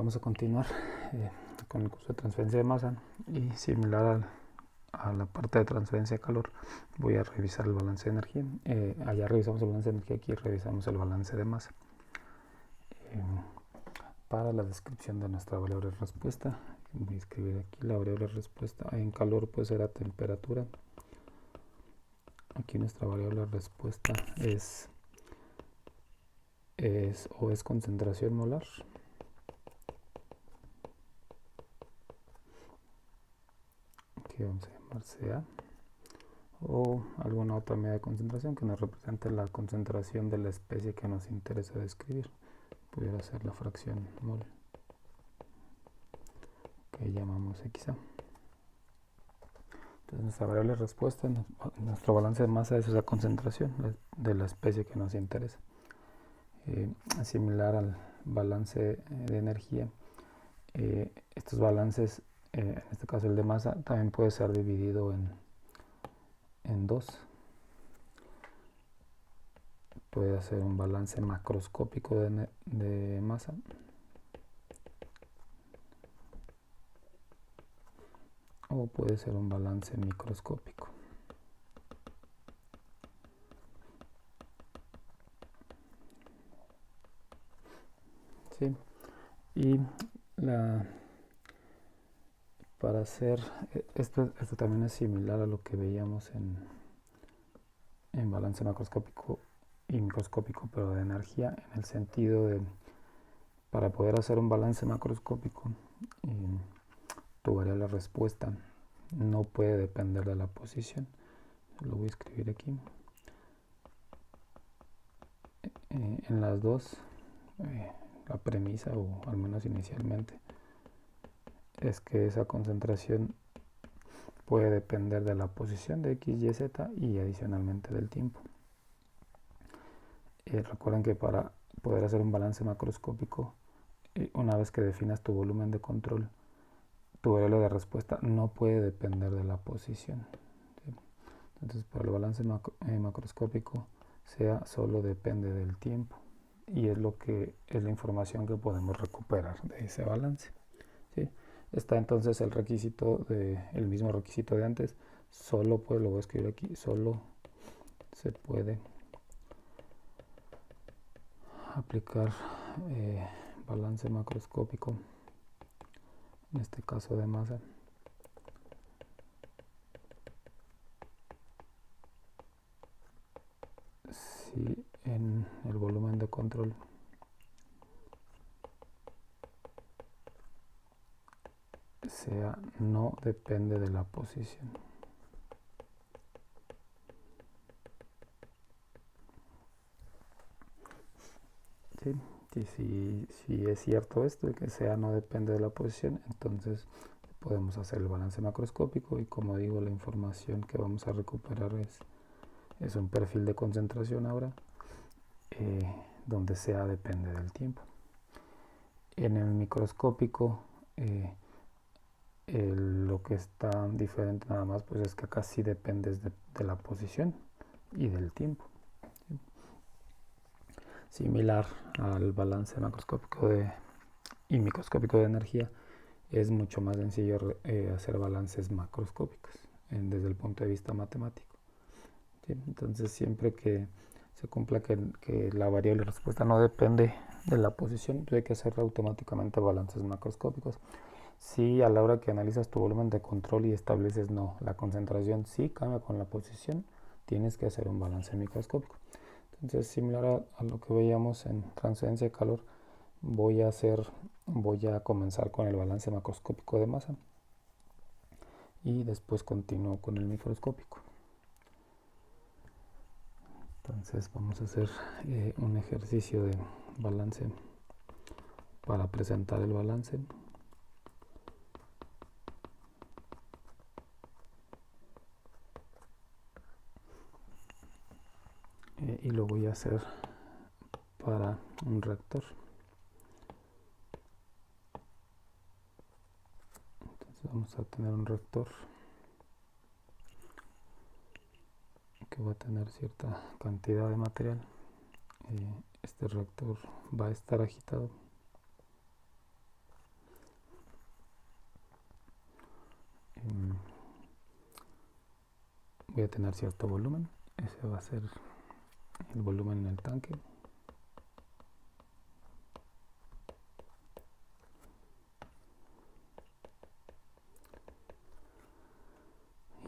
Vamos a continuar con el curso de transferencia de masa y similar a la parte de transferencia de calor voy a revisar el balance de energía. Allá revisamos el balance de energía, aquí revisamos el balance de masa. Para la descripción de nuestra variable de respuesta, voy a escribir aquí la variable de respuesta. En calor pues será temperatura. Aquí nuestra variable de respuesta es concentración molar. Aquí vamos a llamar CA, o alguna otra medida de concentración que nos represente la concentración de la especie que nos interesa describir. Pudiera ser la fracción mol, que llamamos XA. Entonces nuestra variable de respuesta, nuestro balance de masa es esa concentración de la especie que nos interesa. Similar al balance de energía, estos balances, en este caso el de masa, también puede ser dividido en dos. Puede hacer un balance macroscópico de masa o puede ser un balance microscópico. ¿Sí? Y para hacer esto también es similar a lo que veíamos en balance macroscópico y microscópico, pero de energía, en el sentido de, para poder hacer un balance macroscópico, tu variable de respuesta no puede depender de la posición. Lo voy a escribir aquí. En las dos, la premisa, o al menos inicialmente, es que esa concentración puede depender de la posición de X, Y, Z y adicionalmente del tiempo. Recuerden que para poder hacer un balance macroscópico, una vez que definas tu volumen de control, tu variable de respuesta no puede depender de la posición. ¿Sí? Entonces, para el balance macroscópico, solo depende del tiempo, y es la información que podemos recuperar de ese balance. ¿Sí? Está entonces el mismo requisito de antes, lo voy a escribir aquí, solo se puede aplicar balance macroscópico, en este caso de masa, si en el volumen de control no depende de la posición. ¿Sí? Y si es cierto esto, de que no depende de la posición, entonces podemos hacer el balance macroscópico, y como digo, la información que vamos a recuperar es un perfil de concentración ahora, donde depende del tiempo. En el microscópico, lo que está diferente nada más pues es que acá sí dependes de la posición y del tiempo. ¿Sí? Similar al balance macroscópico y microscópico de energía, es mucho más sencillo hacer balances macroscópicos desde el punto de vista matemático. ¿Sí? Entonces, siempre que se cumpla que la variable de respuesta no depende de la posición, pues hay que hacer automáticamente balances macroscópicos. Si a la hora que analizas tu volumen de control y estableces la concentración sí cambia con la posición, tienes que hacer un balance microscópico. Entonces, similar a lo que veíamos en transferencia de calor, voy a comenzar con el balance macroscópico de masa y después continúo con el microscópico. Entonces vamos a hacer un ejercicio de balance para presentar el balance. Y lo voy a hacer para un reactor. Entonces vamos a tener un reactor que va a tener cierta cantidad de material. Este reactor va a estar agitado. voy a tener cierto volumen. Ese va a ser el volumen en el tanque.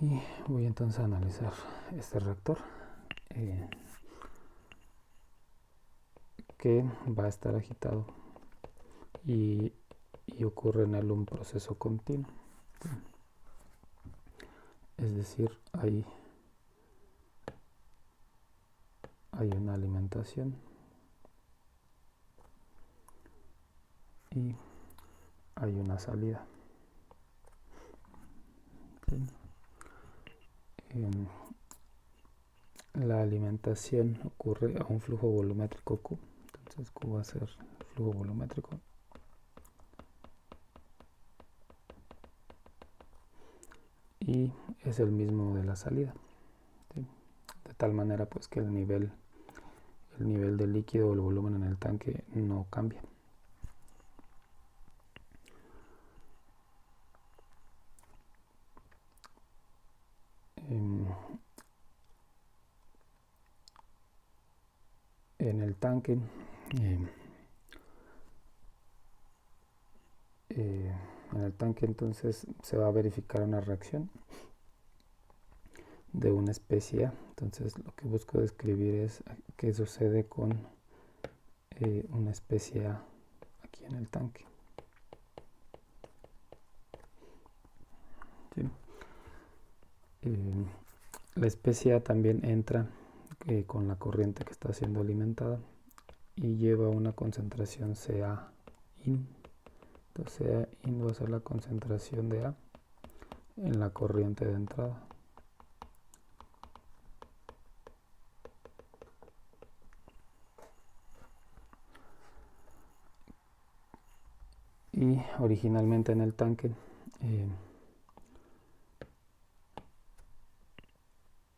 Y voy entonces a analizar este reactor que va a estar agitado y ocurre en él un proceso continuo. Es decir, hay una alimentación y hay una salida. ¿Sí? La alimentación ocurre a un flujo volumétrico Q. Entonces Q va a ser flujo volumétrico. Y es el mismo de la salida. ¿Sí? De tal manera pues que el nivel del líquido o el volumen en el tanque no cambia. En el tanque entonces se va a verificar una reacción de una especie A. Entonces lo que busco describir es qué sucede con una especie A aquí en el tanque. ¿Sí? La especie A también entra con la corriente que está siendo alimentada y lleva una concentración Ca in. Entonces Ca in va a ser la concentración de A en la corriente de entrada. Y originalmente en el tanque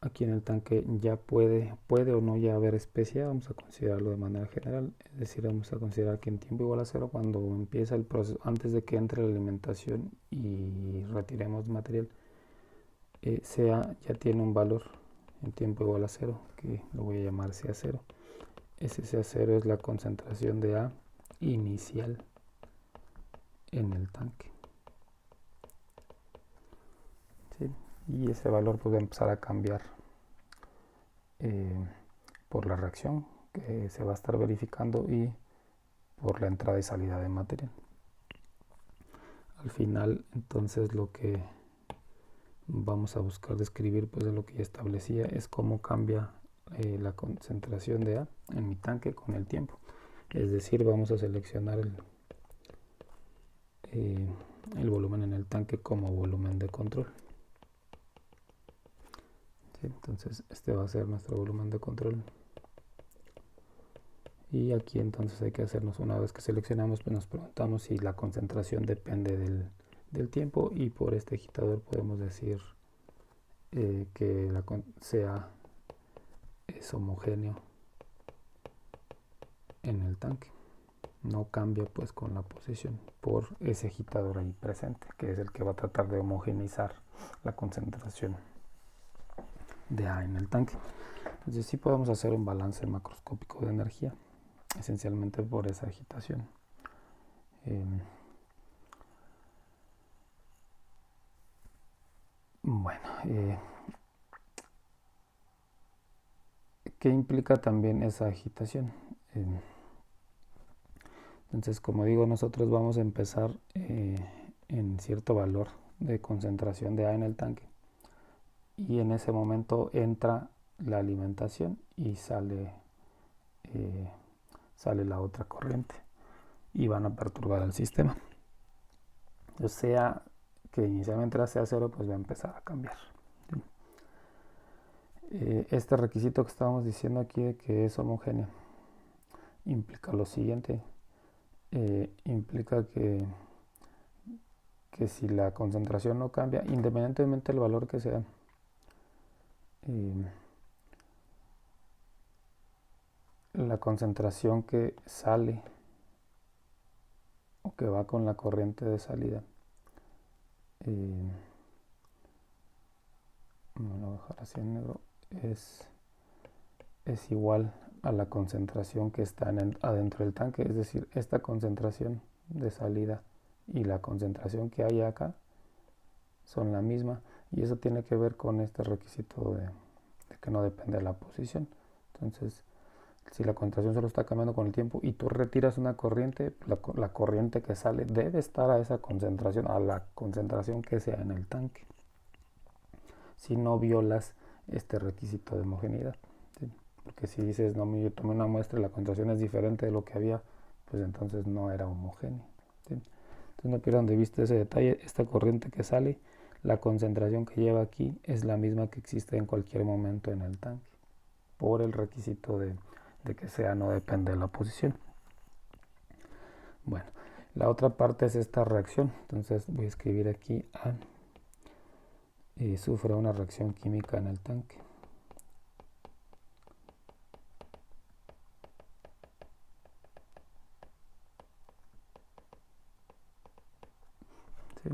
aquí en el tanque ya puede o no ya haber especie, vamos a considerarlo de manera general, es decir, vamos a considerar que en tiempo igual a 0, cuando empieza el proceso, antes de que entre la alimentación y retiremos material, Ca ya tiene un valor en tiempo igual a 0, que lo voy a llamar Ca0. Ese Ca0 es la concentración de A inicial en el tanque. ¿Sí? Y ese valor pues va a empezar a cambiar por la reacción que se va a estar verificando y por la entrada y salida de material. Al final, entonces, lo que vamos a buscar describir, pues de lo que ya establecía, es cómo cambia la concentración de A en mi tanque con el tiempo. Es decir, vamos a seleccionar el volumen en el tanque como volumen de control. ¿Sí? Entonces, este va a ser nuestro volumen de control. Y aquí entonces hay que hacernos, una vez que seleccionamos, pues nos preguntamos si la concentración depende del tiempo, y por este agitador podemos decir que la Ca es homogéneo en el tanque, no cambia pues con la posición por ese agitador ahí presente, que es el que va a tratar de homogeneizar la concentración de A en el tanque. Entonces sí podemos hacer un balance macroscópico de energía, esencialmente por esa agitación. Bueno, ¿qué implica también esa agitación? Entonces, como digo, nosotros vamos a empezar en cierto valor de concentración de A en el tanque, y en ese momento entra la alimentación y sale la otra corriente y van a perturbar el sistema. O sea que inicialmente era Ca0, pues va a empezar a cambiar. Este requisito que estábamos diciendo aquí de que es homogéneo implica lo siguiente. Implica que si la concentración no cambia, independientemente del valor que sea, la concentración que sale o que va con la corriente de salida me lo voy a dejar así en negro, es igual a la concentración que está adentro del tanque, es decir, esta concentración de salida y la concentración que hay acá son la misma, y eso tiene que ver con este requisito de que no depende de la posición. Entonces, si la concentración solo está cambiando con el tiempo y tú retiras una corriente, la corriente que sale debe estar a esa concentración, a la concentración que sea en el tanque, si no violas este requisito de homogeneidad, ¿sí? Porque si dices, no, yo tomé una muestra y la concentración es diferente de lo que había, pues entonces no era homogéneo, ¿sí? Entonces no pierdan de vista ese detalle. Esta corriente que sale, la concentración que lleva aquí es la misma que existe en cualquier momento en el tanque, por el requisito de que sea no depende de la posición. Bueno, la otra parte es esta reacción. Entonces voy a escribir aquí A y sufre una reacción química en el tanque. ¿Sí?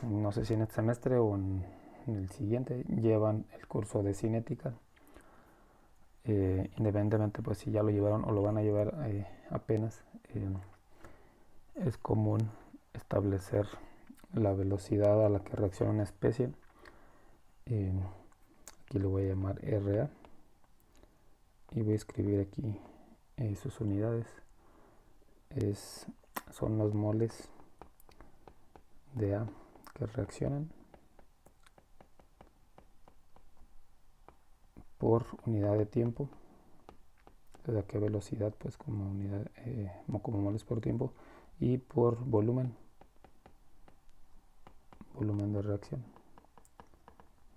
No sé si en este semestre o en el siguiente llevan el curso de cinética. Independientemente pues si ya lo llevaron o lo van a llevar apenas, es común establecer la velocidad a la que reacciona una especie. Aquí le voy a llamar RA y voy a escribir aquí sus unidades. Son los moles de A que reaccionan por unidad de tiempo. ¿A qué velocidad? Pues como unidad, como moles por tiempo, y por volumen de reacción.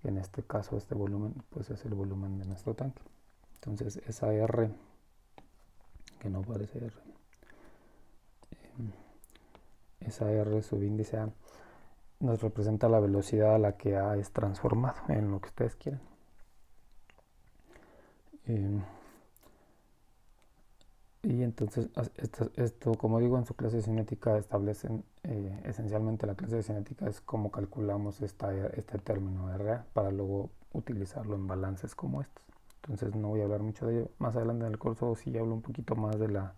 En este caso este volumen pues es el volumen de nuestro tanque. Entonces esa R, que no parece R, esa R subíndice A nos representa la velocidad a la que A es transformado en lo que ustedes quieran. Y entonces esto, como digo, en su clase de cinética establecen esencialmente la clase de cinética es cómo calculamos este término RA para luego utilizarlo en balances como estos. Entonces no voy a hablar mucho de ello. Más adelante en el curso sí hablo un poquito más de la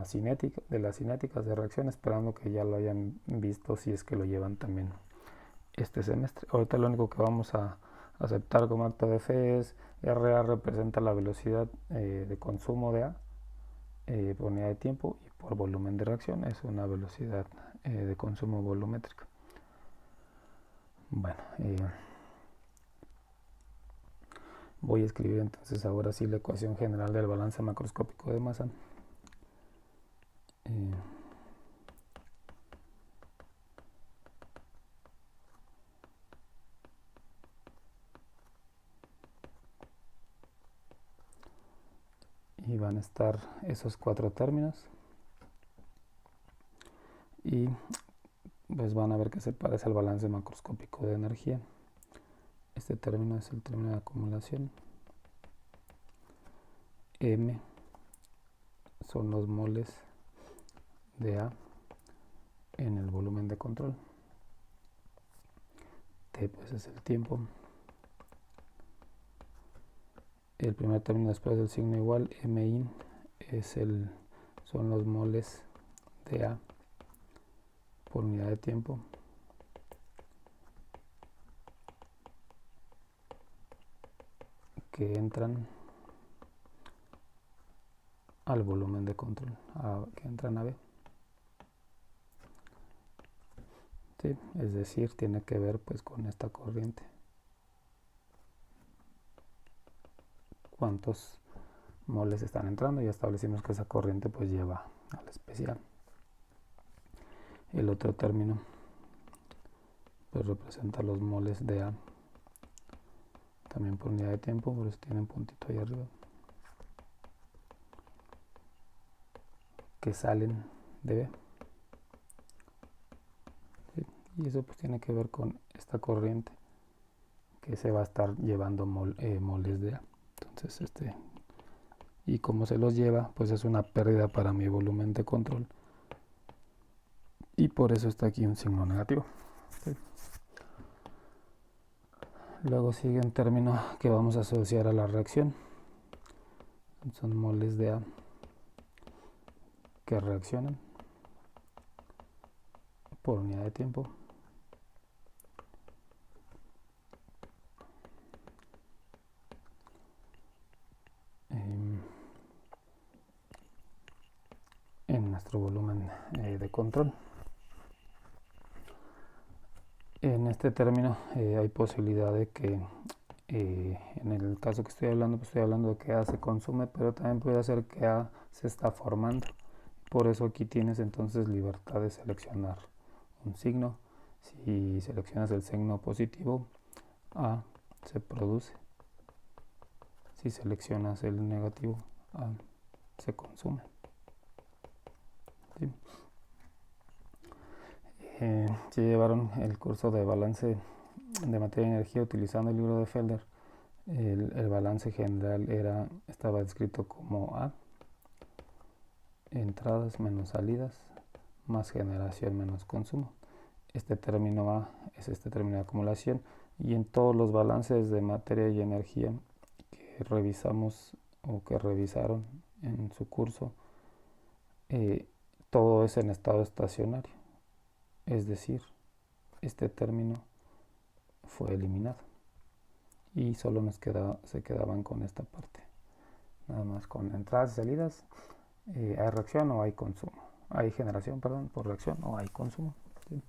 cinética, de las cinéticas de reacción, esperando que ya lo hayan visto si es que lo llevan también este semestre. Ahorita lo único que vamos a aceptar como acto de fe es RA representa la velocidad de consumo de A por unidad de tiempo, y por volumen de reacción es una velocidad de consumo volumétrica. Bueno, voy a escribir entonces ahora sí la ecuación general del balance macroscópico de masa. Y van a estar esos cuatro términos, y pues van a ver que se parece al balance macroscópico de energía. Este término es el término de acumulación. M son los moles de A en el volumen de control. T pues es el tiempo. El primer término después del signo igual, MI, son los moles de A por unidad de tiempo. Que entran al volumen de control, que entran a B. ¿Sí? Es decir, tiene que ver pues con esta corriente. ¿Cuántos moles están entrando? Ya establecimos que esa corriente pues lleva al especial. El otro término pues representa los moles de A también por unidad de tiempo, por eso tiene un puntito ahí arriba, que salen de B. ¿Sí? Y eso pues tiene que ver con esta corriente que se va a estar llevando moles de A. Entonces y como se los lleva, pues es una pérdida para mi volumen de control, y por eso está aquí un signo negativo. ¿Sí? Luego sigue un término que vamos a asociar a la reacción. Son moles de A que reaccionan por unidad de tiempo. En nuestro volumen de control. En este término hay posibilidad de que en el caso que estoy hablando, pues estoy hablando de que A se consume, pero también puede ser que A se está formando. Por eso aquí tienes entonces libertad de seleccionar un signo. Si seleccionas el signo positivo, A se produce. Si seleccionas el negativo, A se consume. ¿Sí? Si llevaron el curso de balance de materia y energía utilizando el libro de Felder, el balance general estaba descrito como A, entradas menos salidas, más generación menos consumo. Este término A es este término de acumulación, y en todos los balances de materia y energía que revisamos o que revisaron en su curso, todo es en estado estacionario, es decir, este término fue eliminado y solo se quedaban con esta parte, nada más con entradas y salidas. Hay reacción o hay consumo, hay generación, perdón, por reacción o hay consumo. ¿Sí?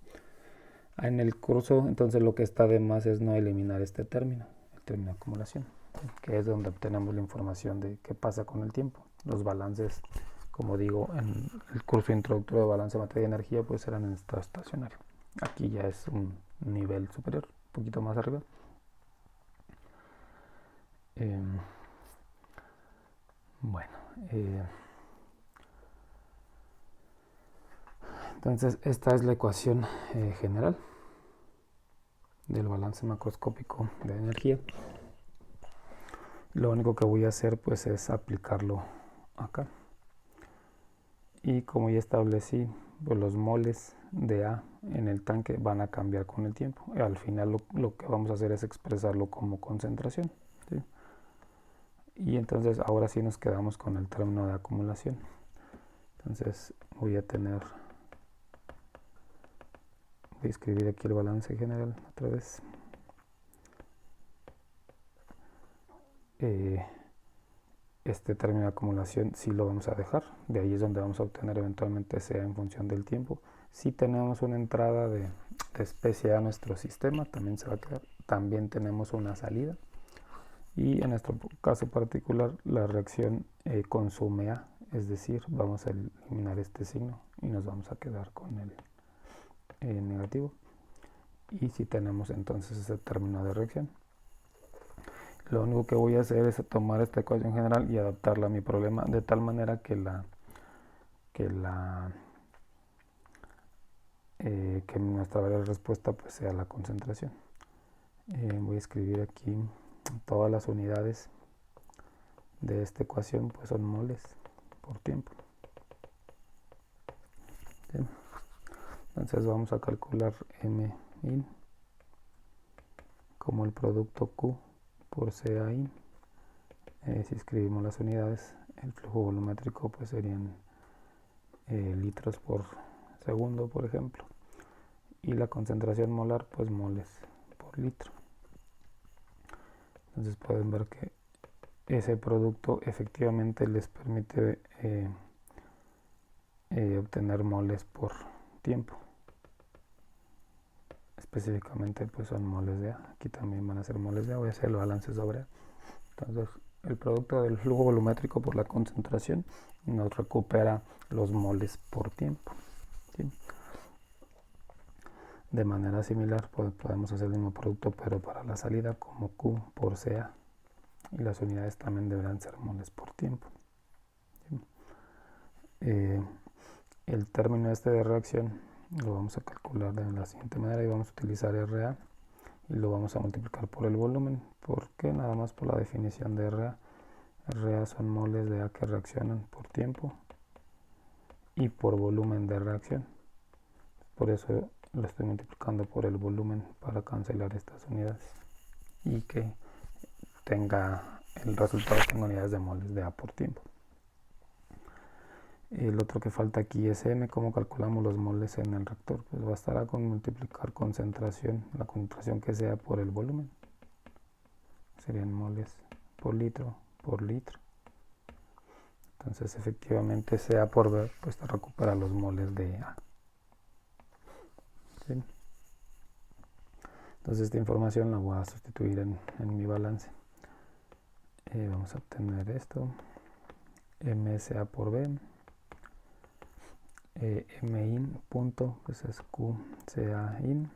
En el curso, entonces, lo que está de más es no eliminar este término, el término de acumulación, ¿sí? Que es donde obtenemos la información de qué pasa con el tiempo. Los balances, como digo, en el curso introductorio de balance de materia y energía, pues eran en estado estacionario. Aquí ya es un nivel superior, un poquito más arriba. Bueno, entonces esta es la ecuación general del balance macroscópico de energía. Lo único que voy a hacer pues es aplicarlo acá, y como ya establecí, pues los moles de A en el tanque van a cambiar con el tiempo, y al final lo que vamos a hacer es expresarlo como concentración, ¿sí? Y entonces ahora sí nos quedamos con el término de acumulación. Entonces voy a escribir aquí el balance general otra vez. Este término de acumulación sí lo vamos a dejar, de ahí es donde vamos a obtener eventualmente sea en función del tiempo. Si tenemos una entrada de especie a nuestro sistema, también se va a quedar. También tenemos una salida, y en nuestro caso particular la reacción consume A, es decir, vamos a eliminar este signo y nos vamos a quedar con el negativo. Y si tenemos entonces ese término de reacción, lo único que voy a hacer es tomar esta ecuación general y adaptarla a mi problema de tal manera que nuestra variable de respuesta pues sea la concentración. Voy a escribir aquí todas las unidades de esta ecuación, pues son moles por tiempo. Bien. Entonces vamos a calcular MIN como el producto Q por CAIN. Si escribimos las unidades, el flujo volumétrico pues serían litros por segundo, por ejemplo, y la concentración molar pues moles por litro. Entonces pueden ver que ese producto efectivamente les permite obtener moles por tiempo. Específicamente pues son moles de A. Aquí también van a ser moles de A. Voy a hacer el balance sobre A. Entonces el producto del flujo volumétrico por la concentración nos recupera los moles por tiempo, ¿sí? De manera similar podemos hacer el mismo producto pero para la salida como Q por CA, y las unidades también deberán ser moles por tiempo, ¿sí? El término este de reacción lo vamos a calcular de la siguiente manera, y vamos a utilizar RA y lo vamos a multiplicar por el volumen. ¿Por qué? Nada más por la definición de RA. RA son moles de A que reaccionan por tiempo y por volumen de reacción. Por eso lo estoy multiplicando por el volumen para cancelar estas unidades y que tenga el resultado tenga unidades de moles de A por tiempo. El otro que falta aquí es M. ¿Cómo calculamos los moles en el reactor? Pues bastará con multiplicar concentración, la concentración que sea por el volumen. Serían moles por litro por litro. Entonces efectivamente sea por B, pues te recupera los moles de A. ¿Sí? Entonces esta información la voy a sustituir en mi balance. Vamos a obtener esto. MSA por B. MIN punto, pues es QCA in.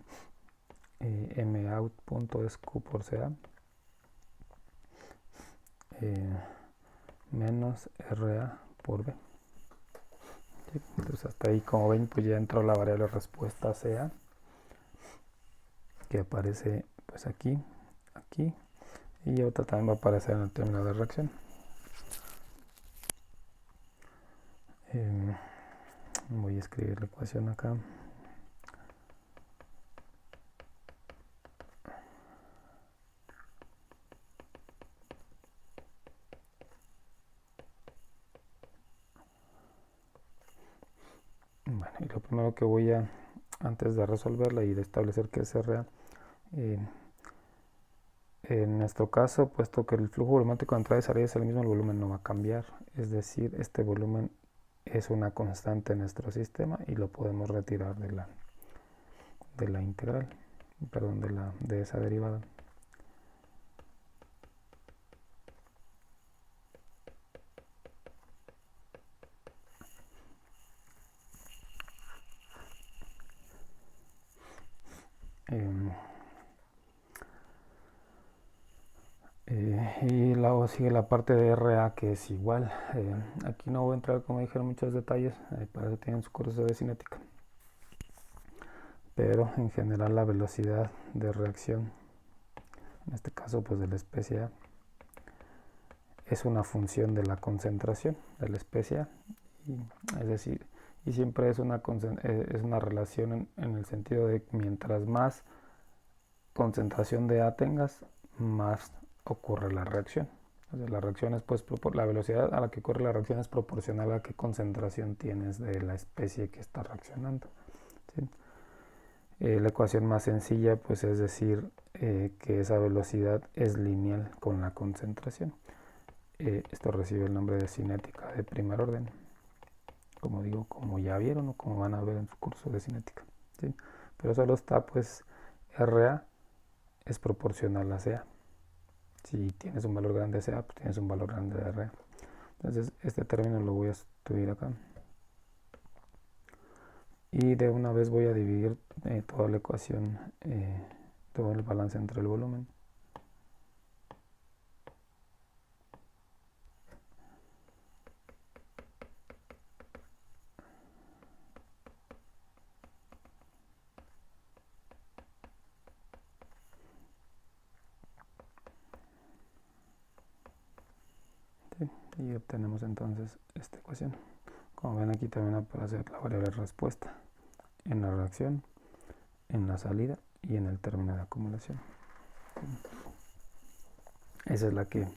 MOUT punto es Q por CA. Menos RA por B. ¿Sí? Entonces hasta ahí, como ven, pues ya entró la variable respuesta CA, que aparece pues aquí, aquí, y otra también va a aparecer en el término de reacción. Voy a escribir la ecuación acá. Bueno, y lo primero que voy a, antes de resolverla y de establecer que es RA, en nuestro caso, puesto que el flujo volumétrico de entrada y salida es el mismo, el volumen no va a cambiar. Es decir, este volumen es una constante en nuestro sistema y lo podemos retirar de la integral, perdón, de esa derivada. Y luego sigue la parte de RA, que es igual. Aquí no voy a entrar, como dijeron, muchos detalles, para eso tienen su curso de cinética. Pero en general la velocidad de reacción, en este caso pues de la especie A, es una función de la concentración de la especie A. Es decir, y siempre es una relación en el sentido de que mientras más concentración de A tengas, más ocurre la reacción. Entonces, la reacción es, pues, la velocidad a la que ocurre la reacción es proporcional a qué concentración tienes de la especie que está reaccionando. ¿Sí? La ecuación más sencilla, pues, es decir que esa velocidad es lineal con la concentración. Esto recibe el nombre de cinética de primer orden, como digo, como ya vieron o como van a ver en su curso de cinética. ¿Sí? Pero solo está, pues, RA es proporcional a CA. Si tienes un valor grande de CA, pues tienes un valor grande de RA. Entonces este término lo voy a sustituir acá. Y de una vez voy a dividir toda la ecuación, todo el balance entre el volumen. ¿Sí? Y obtenemos entonces esta ecuación. Como ven, aquí también aparece la variable respuesta en la reacción, en la salida y en el término de acumulación. Esa es la que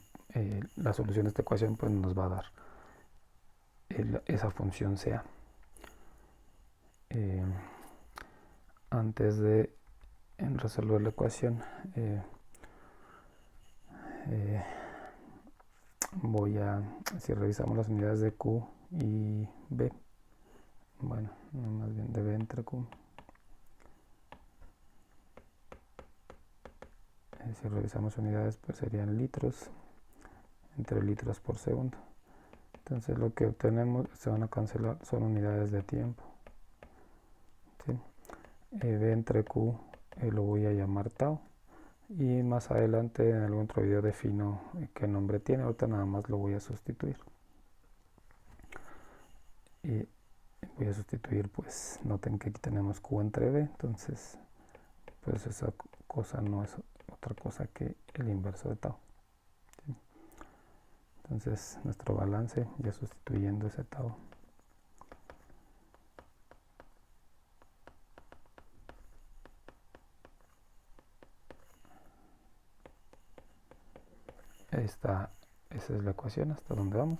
la solución de esta ecuación pues nos va a dar esa función CA. Antes de resolver la ecuación, voy a, si revisamos las unidades de Q y B, bueno, más bien de B entre Q, si revisamos unidades, pues serían litros entre litros por segundo. Entonces lo que obtenemos, se van a cancelar, son unidades de tiempo. ¿Sí? B entre Q lo voy a llamar tau, y más adelante en algún otro video defino qué nombre tiene. Ahorita nada más lo voy a sustituir. Y voy a sustituir, pues noten que aquí tenemos Q entre B, entonces pues esa cosa no es otra cosa que el inverso de tau. ¿Sí? Entonces nuestro balance, ya sustituyendo ese tau, ahí está, esa es la ecuación hasta donde vamos.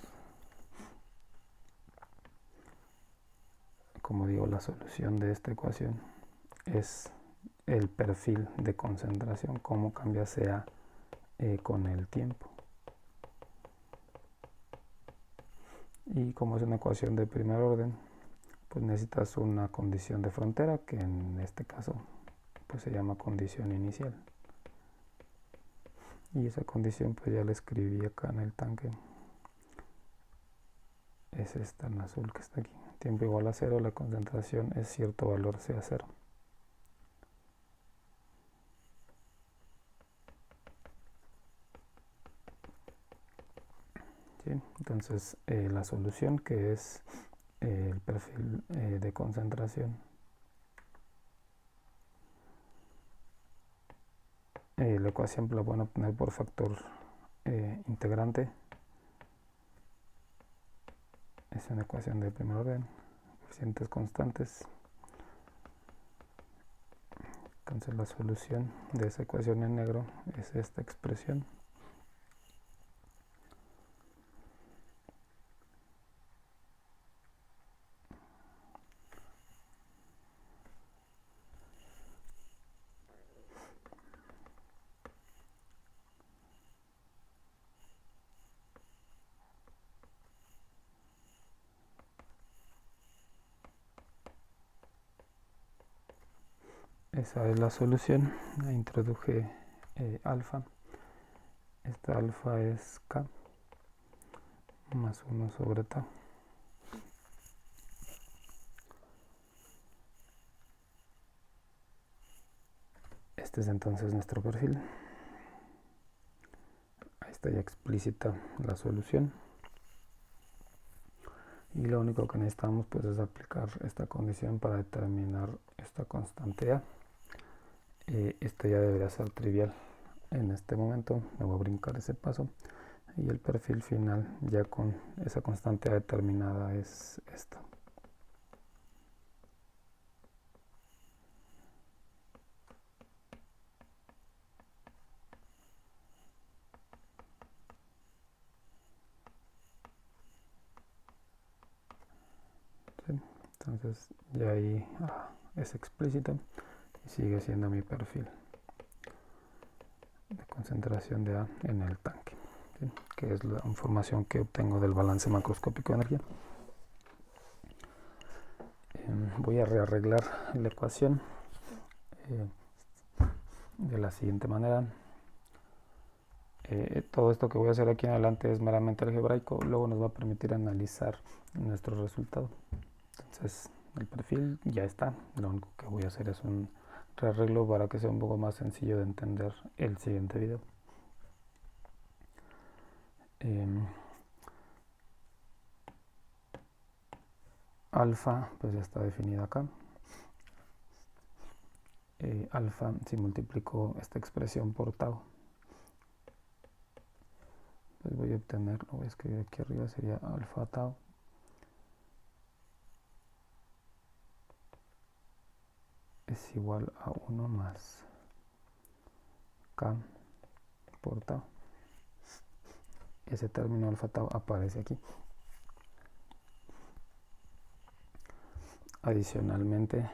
Como digo, la solución de esta ecuación es el perfil de concentración, cómo cambia CA con el tiempo. Y como es una ecuación de primer orden, pues necesitas una condición de frontera, que en este caso pues se llama condición inicial. Y esa condición pues ya la escribí acá en el tanque. Es esta en azul que está aquí. Tiempo igual a 0, la concentración es cierto valor sea 0. ¿Sí? Entonces la solución, que es el perfil de concentración, la ecuación la van a poner por factor integrante. Es una ecuación de primer orden, coeficientes constantes. Entonces la solución de esa ecuación en negro es esta expresión. Esa es la solución. Ahí introduje alfa. Esta alfa es K más 1 sobre tau. Este es entonces nuestro perfil. Ahí está ya explícita la solución. Y lo único que necesitamos pues es aplicar esta condición para determinar esta constante A. Esto ya debería ser trivial. En este momento me voy a brincar ese paso. Y el perfil final ya con esa constante A determinada es esta. ¿Sí? Entonces ya ahí es explícito y sigue siendo mi perfil de concentración de A en el tanque, ¿sí? Que es la información que obtengo del balance macroscópico de energía. Voy a rearreglar la ecuación de la siguiente manera. Todo esto que voy a hacer aquí en adelante es meramente algebraico, luego nos va a permitir analizar nuestro resultado. Entonces el perfil ya está, lo único que voy a hacer es un rearreglo para que sea un poco más sencillo de entender el siguiente video. Alfa pues ya está definida acá. Alfa, si multiplico esta expresión por tau, pues voy a obtener, lo voy a escribir aquí arriba, sería alfa tau es igual a 1 más K por tau. Ese término alfa tau aparece aquí. Adicionalmente,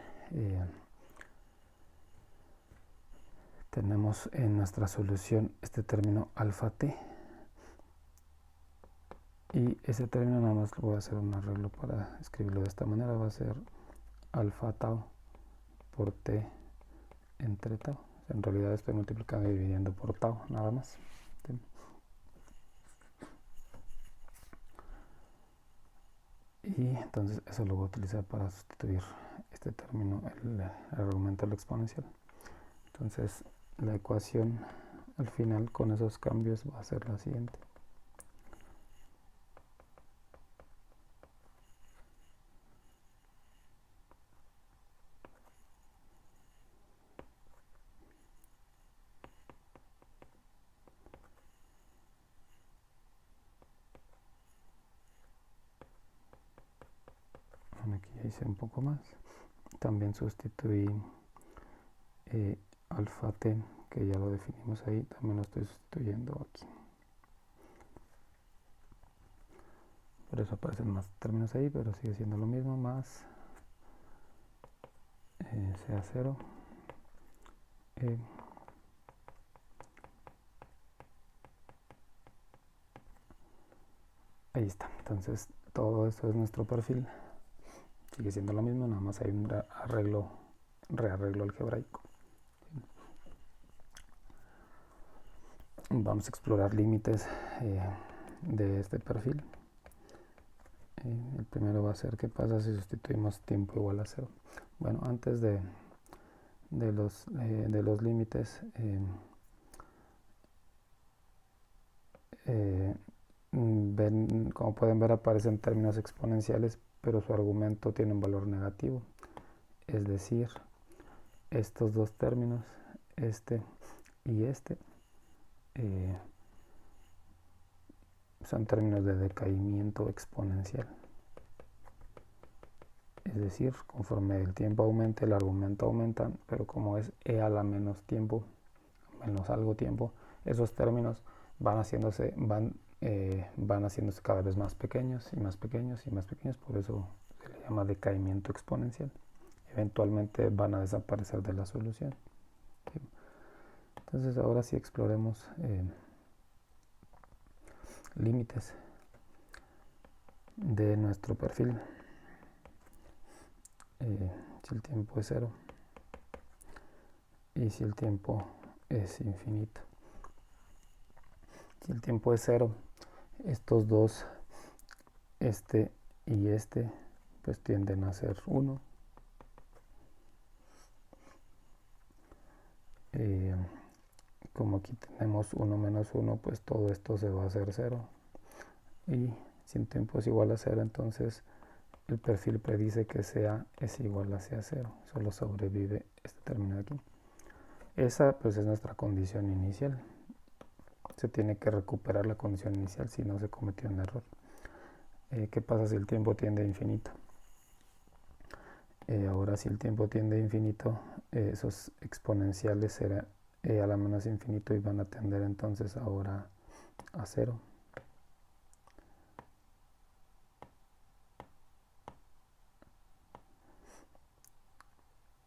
tenemos en nuestra solución este término alfa t. Y ese término nada más voy a hacer un arreglo para escribirlo de esta manera. Va a ser alfa tau por t entre tau. En realidad estoy multiplicando y dividiendo por tau, nada más. ¿Sí? Y entonces eso lo voy a utilizar para sustituir este término, el argumento de la exponencial. Entonces la ecuación al final con esos cambios va a ser la siguiente. hice un poco más. También sustituí alfa t, que ya lo definimos ahí, también lo estoy sustituyendo aquí. Por eso aparecen más términos ahí, pero sigue siendo lo mismo, más sea 0 ahí está. Entonces todo esto es nuestro perfil, sigue siendo lo mismo, nada más hay un rearreglo algebraico. Vamos a explorar límites de este perfil. El primero va a ser qué pasa si sustituimos tiempo igual a 0. Bueno, antes de los límites, como pueden ver, aparecen términos exponenciales, pero su argumento tiene un valor negativo. Es decir, estos dos términos, este y este, son términos de decaimiento exponencial. Es decir, conforme el tiempo aumente, el argumento aumenta, pero como es e a la menos tiempo, menos algo tiempo, esos términos van haciéndose cada vez más pequeños y más pequeños y más pequeños, por eso se le llama decaimiento exponencial. Eventualmente van a desaparecer de la solución. ¿Sí? Entonces ahora sí exploremos límites de nuestro perfil. Si el tiempo es 0 y si el tiempo es infinito. Si el tiempo es 0, estos dos, este y este, pues tienden a ser 1. Como aquí tenemos 1 menos 1, pues todo esto se va a hacer 0. Y si el tiempo es igual a 0, entonces el perfil predice que sea es igual a sea 0. Solo sobrevive este término de aquí. Esa pues es nuestra condición inicial. Se tiene que recuperar la condición inicial si no se cometió un error. ¿Qué pasa si el tiempo tiende a infinito? Ahora si el tiempo tiende a infinito, esos exponenciales será e a la menos infinito y van a tender entonces ahora a 0.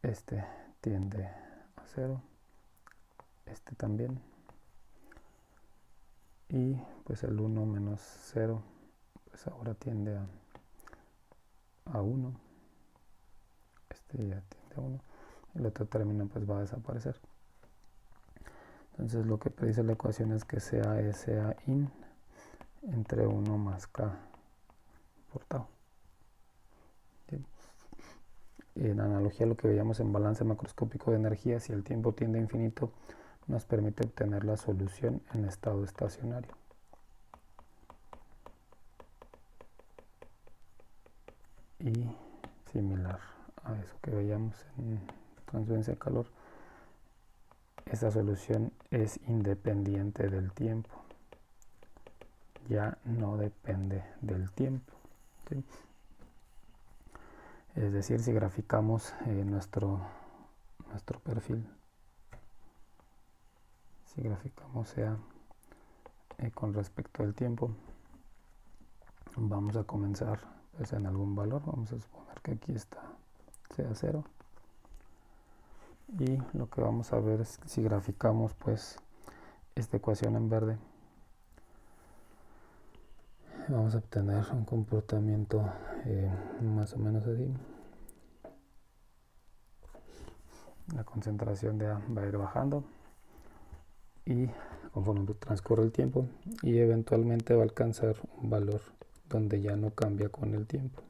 Este tiende a 0, este también, y pues el 1 menos 0 pues ahora tiende a 1, este ya tiende a 1, el otro término pues va a desaparecer. Entonces lo que predice la ecuación es que sea E sea in entre 1 más k por tau. ¿Sí? En analogía a lo que veíamos en balance macroscópico de energía, si el tiempo tiende a infinito, nos permite obtener la solución en estado estacionario. Y similar a eso que veíamos en transferencia de calor, esa solución es independiente del tiempo. Ya no depende del tiempo. ¿Sí? Es decir, si graficamos nuestro perfil, si graficamos sea con respecto al tiempo, vamos a comenzar pues, en algún valor. Vamos a suponer que aquí está sea 0. Y lo que vamos a ver es que si graficamos pues esta ecuación en verde, vamos a obtener un comportamiento más o menos así. La concentración de A va a ir bajando y conforme transcurre el tiempo y eventualmente va a alcanzar un valor donde ya no cambia con el tiempo.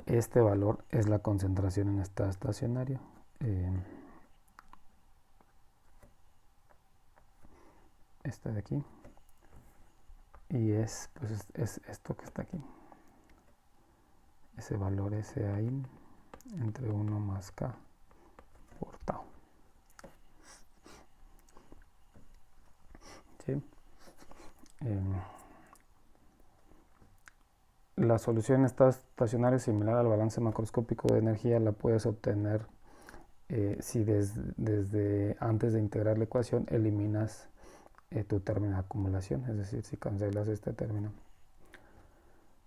Este valor es la concentración en estado estacionario. Este de aquí. Y es esto que está aquí. Ese valor es in entre 1 más k por tau. ¿Sí? La solución en estado estacionario similar al balance macroscópico de energía la puedes obtener si desde antes de integrar la ecuación eliminas tu término de acumulación, es decir, si cancelas este término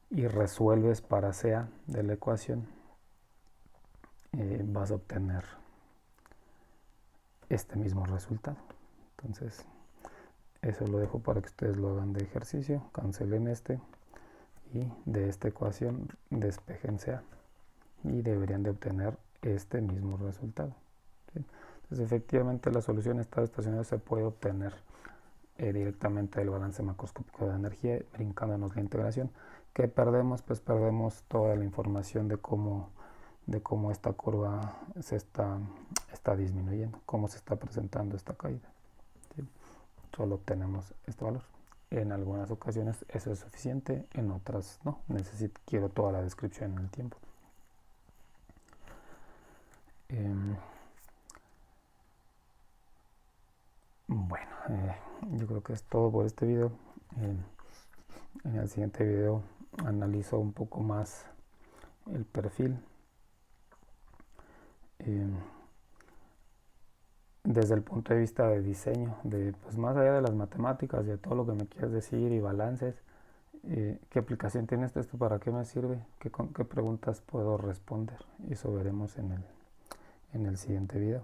y resuelves para sea de la ecuación, vas a obtener este mismo resultado. Entonces, eso lo dejo para que ustedes lo hagan de ejercicio, cancelen este y de esta ecuación despejen sea y deberían de obtener este mismo resultado. ¿Sí? Entonces, efectivamente, la solución en estado estacionario se puede obtener directamente del balance macroscópico de energía, brincándonos la integración. ¿Qué perdemos? Pues perdemos toda la información de cómo esta curva se está disminuyendo, cómo se está presentando esta caída. ¿Sí? Solo obtenemos este valor. En algunas ocasiones eso es suficiente, en otras no. Quiero toda la descripción en el tiempo. Bueno, yo creo que es todo por este video. En el siguiente video analizo un poco más el perfil desde el punto de vista de diseño, pues más allá de las matemáticas, de todo lo que me quieras decir y balances. ¿Qué aplicación tiene esto? ¿Para qué me sirve? ¿Qué preguntas puedo responder? Eso veremos en el siguiente video.